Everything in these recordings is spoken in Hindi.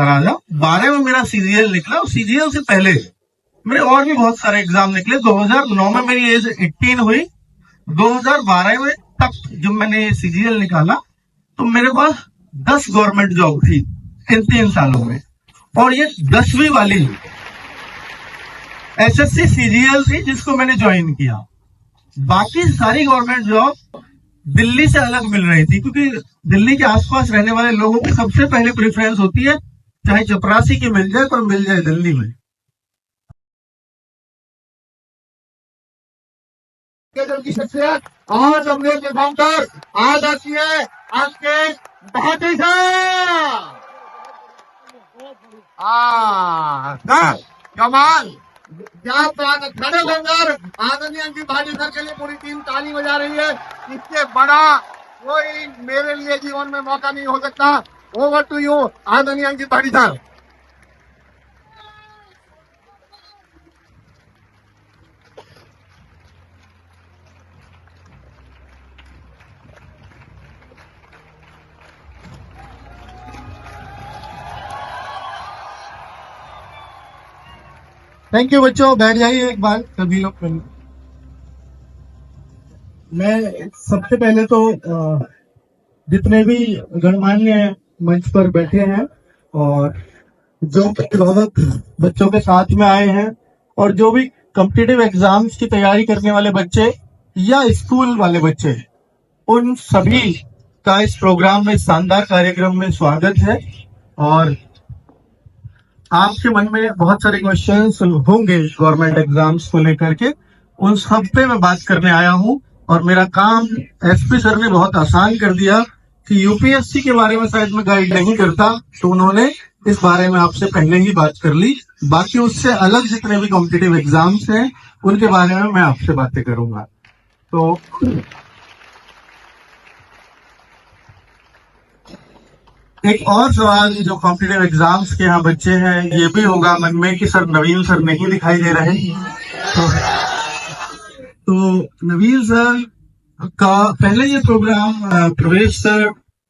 करा था। 12 में मेरा सीजीएल निकला, और सीजीएल से पहले मेरे और भी बहुत सारे एग्जाम निकले। 2009 में मेरी एज 18 हुई। 2012 में तक जब मैंने सीजीएल निकाला तो मेरे पास 10 गवर्नमेंट जॉब थी इन 3 सालों में, और ये 10वीं वाली एसएससी सीजीएल थी जिसको मैंने ज्वाइन किया। बाकी सारी गवर्नमेंट जॉब दिल्ली से अलग मिल रही थी, क्योंकि दिल्ली के आसपास रहने वाले लोगों को सबसे पहले प्रेफरेंस होती है, चाहे चपरासी की मिल जाए पर मिल जाए दिल्ली में। की शख्सियत आज हमने के फाउंडर आज आती है आपके भाटी कमाल क्या बात है। खड़े होकर आदरणीय अंकित भाटी सर के लिए पूरी टीम ताली बजा रही है। इससे बड़ा कोई मेरे लिए जीवन में मौका नहीं हो सकता। ओवर टू यू आदरणीय अंकित भाटी सर। थैंक यू बच्चों, बैठ जाइए एक बार सभी लोग। मैं सबसे पहले तो जितने भी गणमान्य मंच पर बैठे हैं और जो अभिभावक बच्चों के साथ में आए हैं और जो भी कॉम्पिटिटिव एग्जाम्स की तैयारी करने वाले बच्चे या स्कूल वाले बच्चे, उन सभी का इस प्रोग्राम में, शानदार कार्यक्रम में स्वागत है। और आपके मन में बहुत सारे क्वेश्चंस होंगे गवर्नमेंट एग्जाम्स को लेकर के, उन सब पे मैं बात करने आया हूं। और मेरा काम एसपी सर ने बहुत आसान कर दिया कि यूपीएससी के बारे में शायद मैं गाइड नहीं करता, तो उन्होंने इस बारे में आपसे पहले ही बात कर ली। बाकी उससे अलग जितने भी कॉम्पिटिटिव एग्जाम्स हैं उनके बारे में मैं आपसे बातें करूंगा। तो एक और सवाल जो कॉम्पिटिटिव एग्जाम्स के यहाँ बच्चे हैं, ये भी होगा मन में कि सर नवीन सर नहीं दिखाई दे रहे। तो नवीन सर का पहले ये प्रोग्राम प्रवेश सर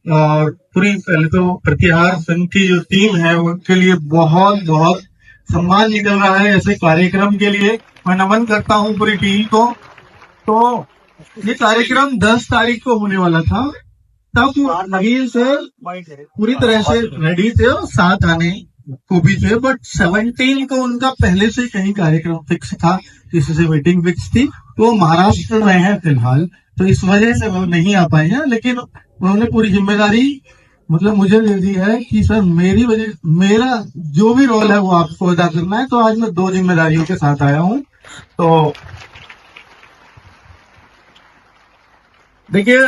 और पूरी पहले तो प्रतिहार संघ की जो टीम है उनके लिए बहुत बहुत सम्मान निकल रहा है ऐसे कार्यक्रम के लिए। मैं नमन करता हूँ पूरी टीम को। तो ये कार्यक्रम 10 तारीख को होने वाला था, तब नवीन सर पूरी तरह से रेडी थे और साथ आने को भी थे, बट 17 को उनका पहले से कहीं कार्यक्रम फिक्स था, किसी से मीटिंग फिक्स थी। तो वो महाराष्ट्र में है फिलहाल, तो इस वजह से वो नहीं आ पाए हैं। लेकिन उन्होंने पूरी जिम्मेदारी मतलब मुझे दे दी है कि सर मेरा जो भी रोल है वो आपको अदा करना है। तो आज मैं 2 जिम्मेदारियों के साथ आया हूँ। तो देखिए,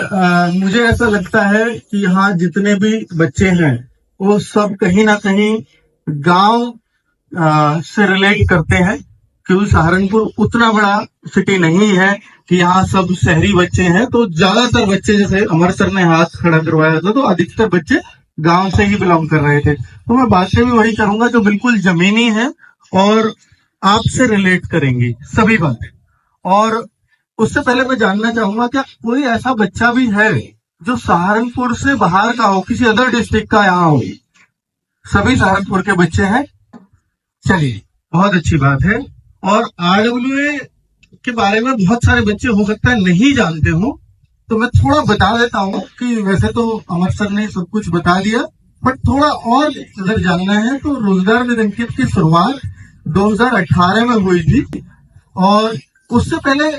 मुझे ऐसा लगता है कि यहाँ जितने भी बच्चे हैं वो सब कहीं ना कहीं गांव से रिलेट करते हैं, क्योंकि सहारनपुर उतना बड़ा सिटी नहीं है कि यहाँ सब शहरी बच्चे हैं। तो ज्यादातर बच्चे, जैसे अमर सर ने हाथ खड़ा करवाया था, तो अधिकतर बच्चे गांव से ही बिलोंग कर रहे थे। तो मैं बातें भी वही करूंगा जो बिल्कुल जमीनी है और आपसे रिलेट करेंगी सभी बातें। और उससे पहले मैं जानना चाहूंगा क्या कोई ऐसा बच्चा भी है जो सहारनपुर से बाहर का हो, किसी अदर डिस्ट्रिक्ट का यहाँ हो? सभी सहारनपुर के बच्चे हैं। चलिए, बहुत अच्छी बात है। और आरडब्ल्यूए के बारे में बहुत सारे बच्चे हो सकता है नहीं जानते हो, तो मैं थोड़ा बता देता हूँ कि वैसे तो अमर सर ने सब कुछ बता दिया, बट थोड़ा और अगर जानना है तो रोजगार निरंकित की शुरुआत 2018 में हुई थी। और उससे पहले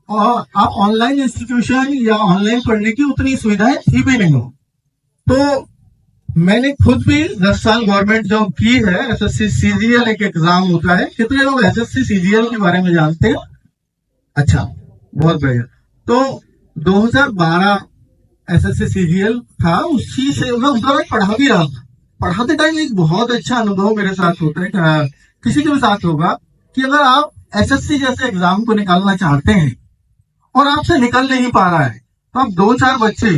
आप ऑनलाइन इंस्टीट्यूशन या ऑनलाइन पढ़ने की उतनी सुविधाएं थी भी नहीं। तो मैंने खुद भी 10 साल गवर्नमेंट जॉब की है। एसएससी सीजीएल एक एग्जाम होता है। कितने लोग एसएससी सीजीएल के बारे में जानते हैं? अच्छा, बहुत बढ़िया। तो 2012 एसएससी सीजीएल था, उसी से मैं उस दौरान पढ़ा भी रहा था। पढ़ाते टाइम एक बहुत अच्छा अनुभव मेरे साथ होता है, किसी के भी साथ होगा, कि अगर आप एसएससी जैसे एग्जाम को निकालना चाहते हैं और आपसे निकल नहीं पा रहा है, तो आप 2-4 बच्चे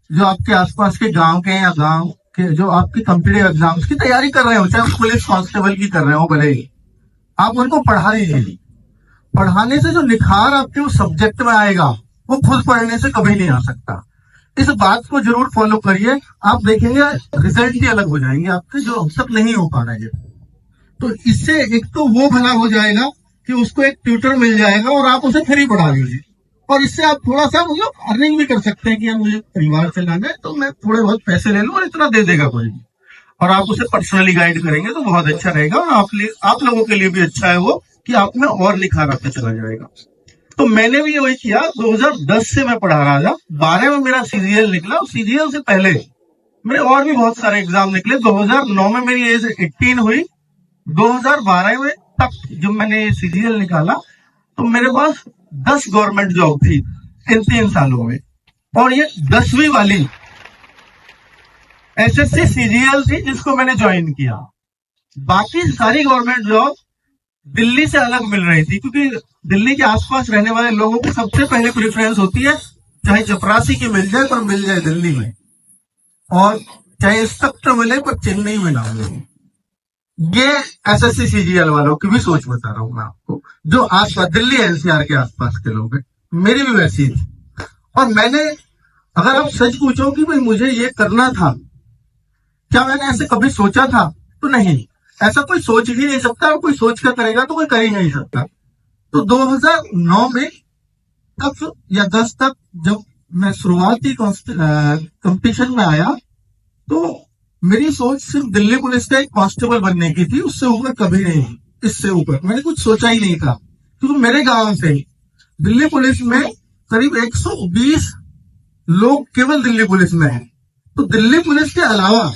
जो आपके आसपास के गांव के या गांव के जो आपकी कॉम्पिटिटिव एग्जाम्स की तैयारी कर रहे हो, चाहे पुलिस कांस्टेबल की कर रहे हो भले ही, आप उनको पढ़ा दीजिए। पढ़ाने से जो निखार आपके उस सब्जेक्ट में आएगा वो खुद पढ़ने से कभी नहीं आ सकता। इस बात को जरूर फॉलो करिए, आप देखेंगे रिजल्ट ही अलग हो जाएंगे आपके, जो अब तक नहीं हो पा रहे हैं। तो इससे एक तो वो भला हो जाएगा कि उसको एक ट्यूटर मिल जाएगा और आप उसे फ्री पढ़ा लीजिए, और इससे आप थोड़ा सा मतलब अर्निंग भी कर सकते हैं कि यार मुझे परिवार चलाना है तो मैं थोड़े बहुत पैसे ले लूं और इतना दे देगा कोई भी, और आप उसे पर्सनली गाइड करेंगे तो बहुत अच्छा रहेगा, और आप लोगों के लिए भी अच्छा है वो कि आप में और निखार आता चला जाएगा। तो मैंने भी वही किया। 2010 से मैं पढ़ा रहा था, 12 में मेरा सीजीएल निकला, और सीजीएल से पहले मेरे और भी बहुत सारे एग्जाम निकले। 2009 में मेरी एज 18 हुई, 2012 में तक जब मैंने सीजीएल निकाला तो मेरे पास 10 गवर्नमेंट जॉब थी इन 3 सालों में, और ये 10वीं वाली एसएससी सीजीएल थी जिसको मैंने ज्वाइन किया। बाकी सारी गवर्नमेंट जॉब दिल्ली से अलग मिल रही थी, क्योंकि दिल्ली के आसपास रहने वाले लोगों को सबसे पहले प्रेफरेंस होती है, चाहे चपरासी की मिल जाए पर मिल जाए दिल्ली में, और चाहे इंस्पेक्टर मिले पर चेन्नई में ना मिले। ये एसएससी सीजीएल वालों की भी सोच बता रहा हूं मैं आपको, जो आसपास दिल्ली एनसीआर के आसपास के लोग हैं। मेरी भी वैसी थी, और मैंने, अगर आप सच पूछो कि भाई मुझे ये करना था, क्या मैंने ऐसे कभी सोचा था, तो नहीं, ऐसा कोई सोच ही नहीं सकता, और कोई सोच कर करेगा तो कोई कर ही नहीं सकता। तो 2009 में तक या 10 तक जब मैं शुरुआती कंपटीशन में आया, तो मेरी सोच सिर्फ दिल्ली पुलिस का एक कांस्टेबल बनने की थी, उससे ऊपर कभी नहीं, इससे ऊपर मैंने कुछ सोचा ही नहीं था। क्योंकि मेरे गांव से दिल्ली पुलिस में करीब 120 लोग केवल दिल्ली पुलिस में हैं, तो दिल्ली पुलिस के अलावा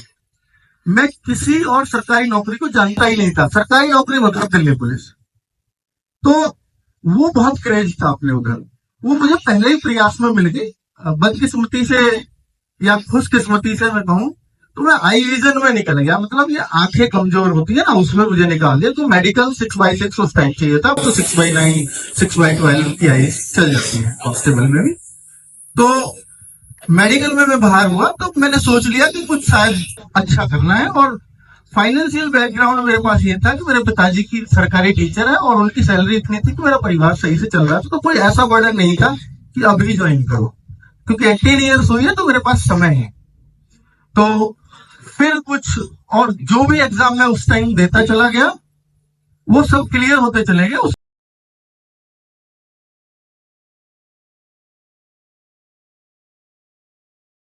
मैं किसी और सरकारी नौकरी को जानता ही नहीं था। सरकारी नौकरी मतलब दिल्ली पुलिस, तो वो बहुत क्रेज था अपने उधर। वो मुझे पहले ही प्रयास में मिल गई। बदकिस्मती से या खुशकिस्मती से मैं कहूँ तो मैं आई विजन में निकल गया, मतलब ये आंखें कमजोर होती है ना, उसमें मुझे निकाल दिया। तो मेडिकल 6/6 उस टाइम चाहिए था, अब तो 6/9 6/12 की आई चल जाती है कांस्टेबल में भी। तो मेडिकल में मैं बाहर हुआ, तो मैंने सोच लिया कि कुछ शायद अच्छा करना है, और फाइनेंशियल बैकग्राउंड मेरे पास ये था कि मेरे पिताजी की सरकारी टीचर है और उनकी सैलरी इतनी थी कि मेरा परिवार सही से चल रहा था। तो कोई ऐसा बर्डन नहीं था कि अभी ज्वाइन करो, क्योंकि 18 ईयर्स हुई है तो मेरे पास समय है। तो फिर कुछ और जो भी एग्जाम मैं उस टाइम देता चला गया, वो सब क्लियर होते चले गए।